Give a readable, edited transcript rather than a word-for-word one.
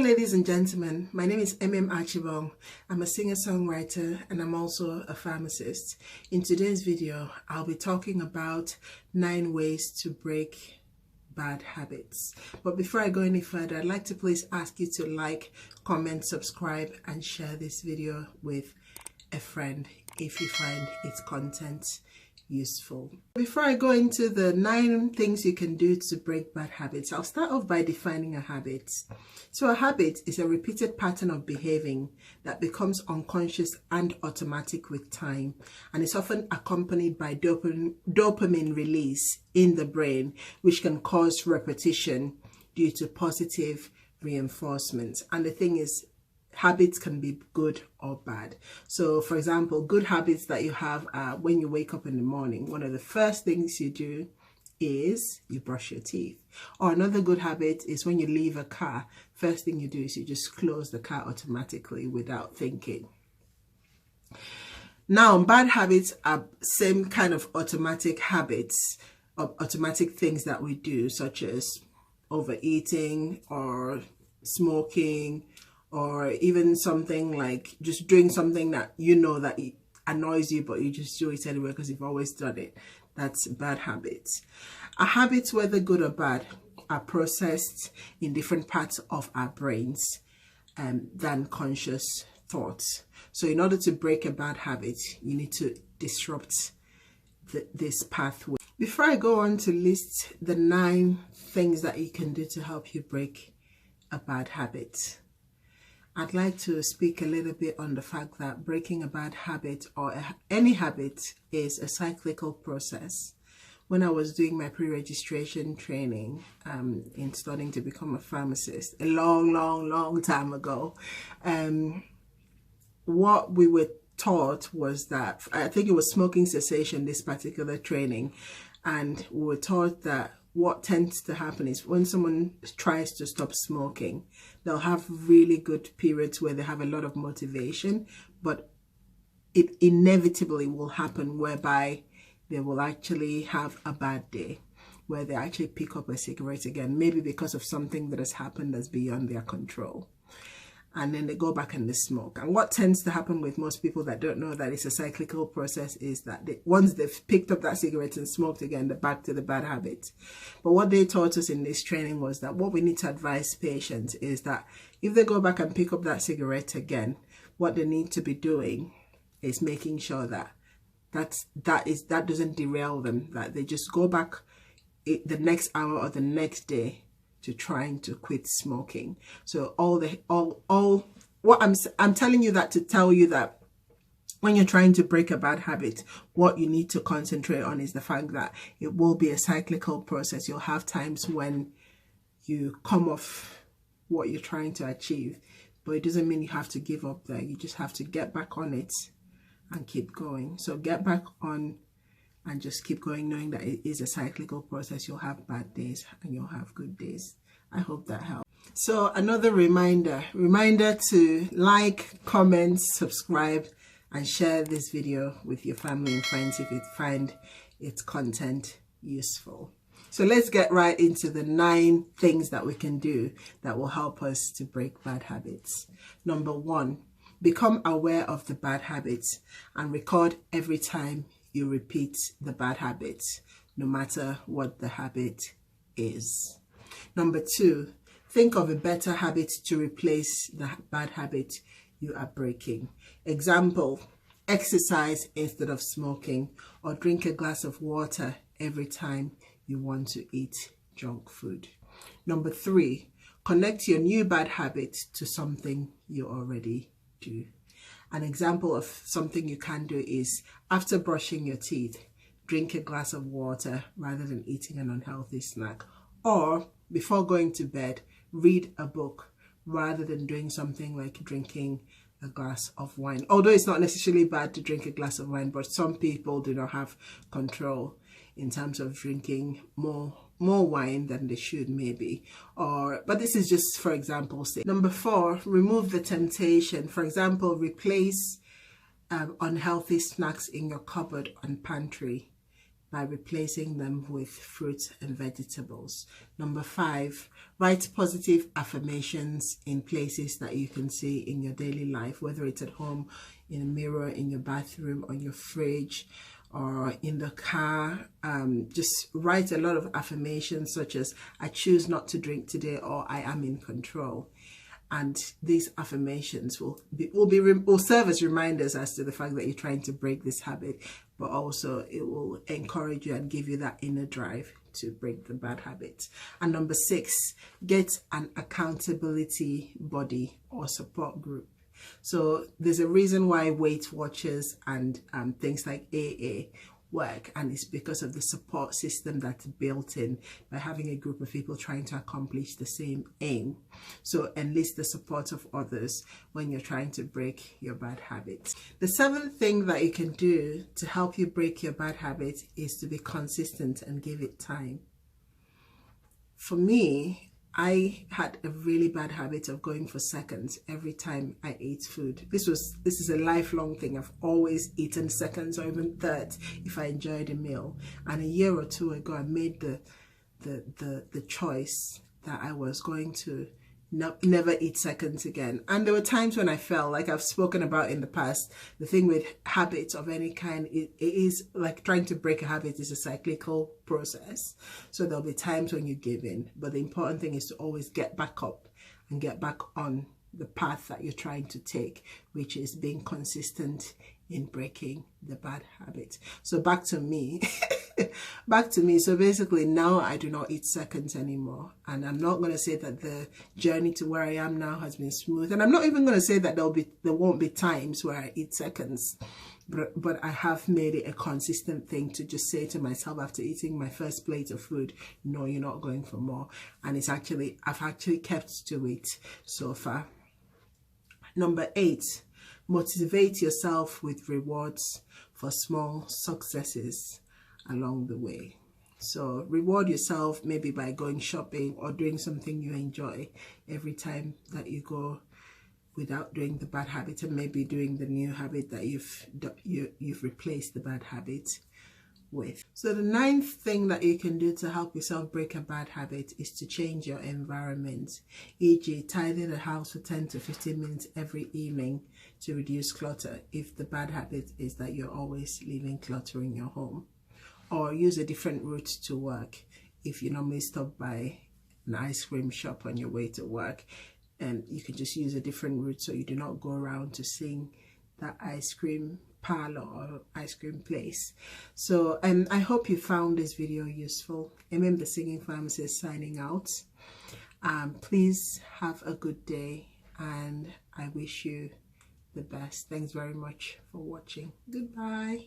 ladies and gentlemen, my name is Archibong. I'm a singer-songwriter and I'm also a pharmacist. In today's video, I'll be talking about 9 ways to break bad habits. But before I go any further, I'd like to please ask you to like, comment, subscribe and share this video with a friend if you find its content useful. Before I go into the 9 things you can do to break bad habits, I'll start off by defining a habit. So a habit is a repeated pattern of behaving that becomes unconscious and automatic with time, and is often accompanied by dopamine release in the brain, which can cause repetition due to positive reinforcement. And the thing is, habits can be good or bad. So for example, good habits that you have are when you wake up in the morning, one of the first things you do is you brush your teeth. Or another good habit is when you leave a car, first thing you do is you just close the car automatically without thinking. Now, bad habits are same kind of automatic habits, or automatic things that we do, such as overeating or smoking, or even something like just doing something that you know that it annoys you, but you just do it anyway because you've always done it. That's bad habits. Our habits, whether good or bad, are processed in different parts of our brains than conscious thoughts. So in order to break a bad habit, you need to disrupt this pathway. Before I go on to list the 9 things that you can do to help you break a bad habit, I'd like to speak a little bit on the fact that breaking a bad habit or any habit is a cyclical process. When I was doing my pre-registration training in studying to become a pharmacist a long time ago, what we were taught was that, I think it was smoking cessation, this particular training, and we were taught that what tends to happen is when someone tries to stop smoking, they'll have really good periods where they have a lot of motivation, but it inevitably will happen whereby they will actually have a bad day, where they actually pick up a cigarette again, maybe because of something that has happened that's beyond their control. And then they go back and they smoke. And what tends to happen with most people that don't know that it's a cyclical process is that once they've picked up that cigarette and smoked again, they're back to the bad habit. But what they taught us in this training was that what we need to advise patients is that if they go back and pick up that cigarette again, what they need to be doing is making sure that that doesn't derail them, that they just go back the next hour or the next day to trying to quit smoking. So what I'm telling you that to tell you that when you're trying to break a bad habit, what you need to concentrate on is the fact that it will be a cyclical process. You'll have times when you come off what you're trying to achieve, but it doesn't mean you have to give up there. You just have to get back on it and keep going. So get back on and just keep going, knowing that it is a cyclical process. You'll have bad days and you'll have good days. I hope that helps. So another reminder to like, comment, subscribe and share this video with your family and friends if you find its content useful. So let's get right into the 9 things that we can do that will help us to break bad habits. Number 1, become aware of the bad habits and record every time you repeat the bad habits, no matter what the habit is. Number 2, think of a better habit to replace the bad habit you are breaking. Example, exercise instead of smoking, or drink a glass of water every time you want to eat junk food. Number 3, connect your new bad habit to something you already do. An example of something you can do is, after brushing your teeth, drink a glass of water rather than eating an unhealthy snack. Or before going to bed, read a book rather than doing something like drinking a glass of wine. Although it's not necessarily bad to drink a glass of wine, but some people do not have control in terms of drinking more wine than they should, maybe. But this is just for example's sake. Number 4, remove the temptation. For example, replace unhealthy snacks in your cupboard and pantry by replacing them with fruits and vegetables. Number 5, write positive affirmations in places that you can see in your daily life, whether it's at home, in a mirror, in your bathroom, on your fridge, or in the car. Just write a lot of affirmations such as, I choose not to drink today, or I am in control. And these affirmations will serve as reminders as to the fact that you're trying to break this habit, but also it will encourage you and give you that inner drive to break the bad habits. And number 6, get an accountability body or support group. So there's a reason why Weight Watchers and things like AA work, and it's because of the support system that's built in by having a group of people trying to accomplish the same aim. So enlist the support of others when you're trying to break your bad habits. The 7th thing that you can do to help you break your bad habit is to be consistent and give it time. For me, I had a really bad habit of going for seconds every time I ate food. This is a lifelong thing. I've always eaten seconds or even thirds if I enjoyed a meal. And a year or two ago, I made the choice that I was going to never eat seconds again. And there were times when I fell, like I've spoken about in the past. The thing with habits of any kind, it is like trying to break a habit is a cyclical process. So there'll be times when you give in, but the important thing is to always get back up and get back on the path that you're trying to take, which is being consistent in breaking the bad habit. So back to me. So basically now I do not eat seconds anymore, and I'm not going to say that the journey to where I am now has been smooth, and I'm not even going to say that there won't be times where I eat seconds, but I have made it a consistent thing to just say to myself after eating my first plate of food, no, you're not going for more. And I've actually kept to it so far. Number 8, motivate yourself with rewards for small successes along the way. So reward yourself maybe by going shopping or doing something you enjoy every time that you go without doing the bad habit, and maybe doing the new habit that you've replaced the bad habit with. So the 9th thing that you can do to help yourself break a bad habit is to change your environment, e.g. tidy the house for 10 to 15 minutes every evening to reduce clutter if the bad habit is that you're always leaving clutter in your home. Or use a different route to work if you normally stop by an ice cream shop on your way to work, and you can just use a different route so you do not go around to seeing that ice cream parlor or ice cream place. So I hope you found this video useful. I'm the Singing Pharmacist signing out. Please have a good day, and I wish you the best. Thanks very much for watching. Goodbye.